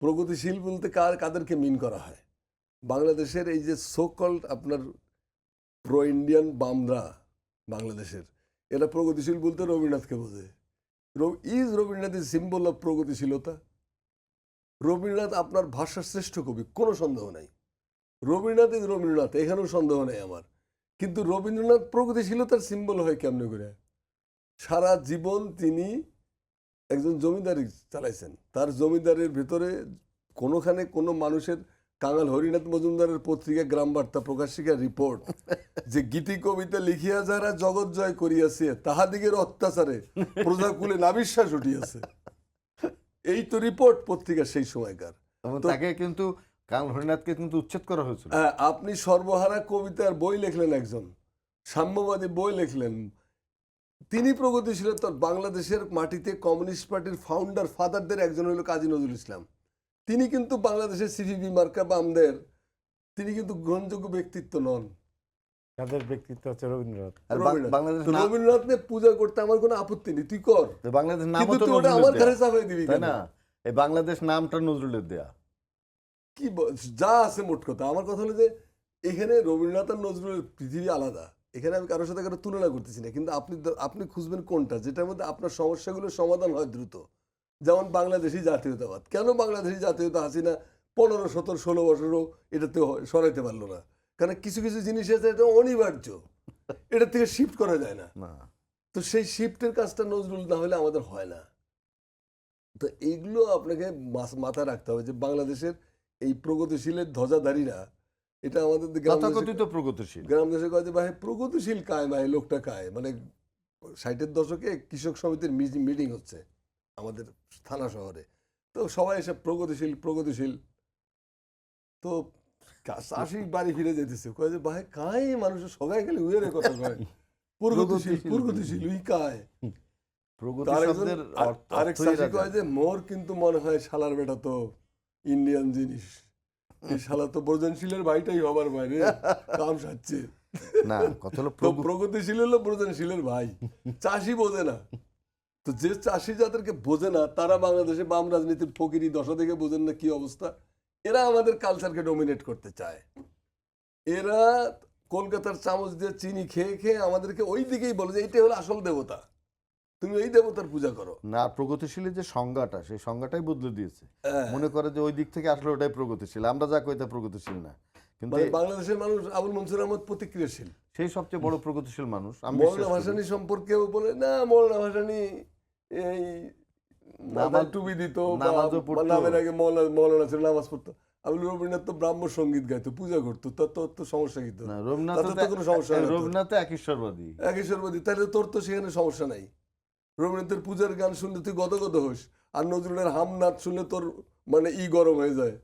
প্রগতিশীল বলতে কাদেরকে মিন করা হয়? বাংলাদেশের এই যে সোকল্ড আপনার প্রো ইন্ডিয়ান বামরা বাংলাদেশের, এরা প্রগতিশীল বলতে রবীন্দ্রনাথকে বোঝে। রবীন্দ্রনাথ ইজ সিম্বল অফ প্রগতিশীলতা। রবীন্দ্রনাথ আপনার ভাষার শ্রেষ্ঠ কবি, কোনো সন্দেহ নাই। রবীন্দ্রনাথ ইজ রবীন্দ্রনাথ, এখানেও সন্দেহ নেই আমার। কিন্তু রবীন্দ্রনাথ প্রগতিশীলতার সিম্বল হয় কেমনে করে? সারা জীবন তিনি একজন জমিদারি চালাইছেন, তার জমিদারের ভেতরে কোনোখানে কোনো মানুষের, কাঙাল হরিনাথ মজুমদারের পত্রিকা গ্রাম বার্তা প্রকাশিকা রিপোর্ট যে গীতি কবিতা লিখিয়া যারা জগৎ জয় করিয়াছে তাহাদিগের অত্যাচারে প্রজাকুলে নাবিশ্বাস উঠিয়াছে। এই তো রিপোর্ট পত্রিকা সেই সময়কার। তাকে কিন্তু কাঙাল হরিনাথকে কিন্তু উচ্ছেদ করা হয়েছিল। আপনি সর্বহারা কবিতার বই লিখলেন, একজন সাম্যবাদী বই লিখলেন। তিনি প্রগতিশীল। বাংলাদেশের মাটিতে কমিউনিস্ট পার্টির ফাউন্ডার ফাদারদের একজন হলো কাজী নজরুল ইসলাম। তিনি কিন্তু বাংলাদেশের সিপিবি মার্কা বামদের, তিনি কিন্তু গ্রহণযোগ্য ব্যক্তিত্ব নন। তাদের ব্যক্তিত্ব হচ্ছে রবীন্দ্রনাথ। রবীন্দ্রনাথ নিয়ে পূজা করতে আমার কোনো আপত্তি নেই, তুই কর। বাংলাদেশ নাম আমার ঘরে চাপাই দিবি না, এই বাংলাদেশ নামটা নজরুলের দেয়া। কি যা আছে মোট কথা। আমার কথা হলো যে এখানে রবীন্দ্রনাথ আর নজরুলের পৃথিবী আলাদা। এখানে আমি কারোর সাথে কারো তুলনা করতেছি না, কিন্তু আপনি খুঁজবেন কোনটা যেটার মধ্যে আপনার সমস্যাগুলোর সমাধান হয় দ্রুত। যেমন বাংলাদেশি জাতীয়তাবাদ। কেন বাংলাদেশি জাতীয়তা হাসিনা 15, 17, 16 বছরও এটাতে সরাইতে পারলো না? কারণ কিছু কিছু জিনিস আছে এটা অনিবার্য, এটা থেকে শিফট করা যায় না। তো সেই শিফটের কাজটা নজরুল না হলে আমাদের হয় না। তো এইগুলো আপনাকে মাথায় রাখতে হবে যে বাংলাদেশের এই প্রগতিশীলের ধ্বজাধারীরা, এটা আমাদের প্রগতিশীল গ্রাম দেশে কয় যে ভাই প্রগতিশীল কায়, ভাই লোকটা কায়। মানে 60-এর দশকে কৃষক সমিতির মিটিং হচ্ছে আমাদের থানা শহরে, তো সবাই এসে প্রগতিশীল প্রগতিশীল। তো চাষি বাড়ি ফিরে যেতেছে, কয় যে ভাই কায় মানুষের সবাই গেলে উয়ের কথা কয় প্রগতিশীল প্রগতিশীল উই কায়। আরেক চাষি কয় যে মোর কিন্তু মনে হয় শালার বেটা তো ইন্ডিয়ান জিনিস, এই শালা তো ব্রজনশীলের ভাইটাই হবার বাইরে কাম সাচ্ছে না। কথা হলো প্রগতিশীল হলো ব্রজনশীলের ভাই, চাষি বোঝে না। তো যে চাষি যাদেরকে বোঝে না তারা বাংলাদেশে বাম রাজনীতির ফকিরি দশা থেকে বোঝেন না কি অবস্থা। এরা আমাদের কালচারকে ডমিনেট করতে চায়। এরা কলকাতার চামচ দিয়ে চিনি খেয়ে খেয়ে আমাদেরকে ওই দিকেই বলে যে এইটাই হলো আসল দেবতা, তুমি ওই দেবতার পূজা করো না। প্রগতিশীলের যে সংজ্ঞাটা, সেই সংজ্ঞাটাই বদলে দিয়েছে। মনে করে যে ওই দিক থেকে আসলে ওটাই প্রগতিশীল, আমরা যা কইতে প্রগতিশীল না। কিন্তু বাংলাদেশের মানুষ আবুল মনসুর আহমদ প্রতিক্রিয়াশীল, সেই সবচেয়ে বড় প্রগতিশীল মানুষ। মৌলানা ভাসানী সম্পর্কেও বলে না, মৌলানা ভাসানী এই টুবি দিত, নামের আগে মৌলানা ছিল, নামাজ পড়তো। আবুল রবীন্দ্রনাথ তো ব্রাহ্ম সঙ্গীত গাইতো, পূজা করতো, তোর তো সমস্যা কি? রবীন্দ্রনাথ একেশ্বরবাদী, তাহলে তোর তো সেখানে সমস্যা নাই। রবীন্দ্রনাথের পূজার গান শুনলে তুই গদগদ হোস, আর নজরুলের হামনাথ শুনলে তোর মানে গরম হয়ে যায়।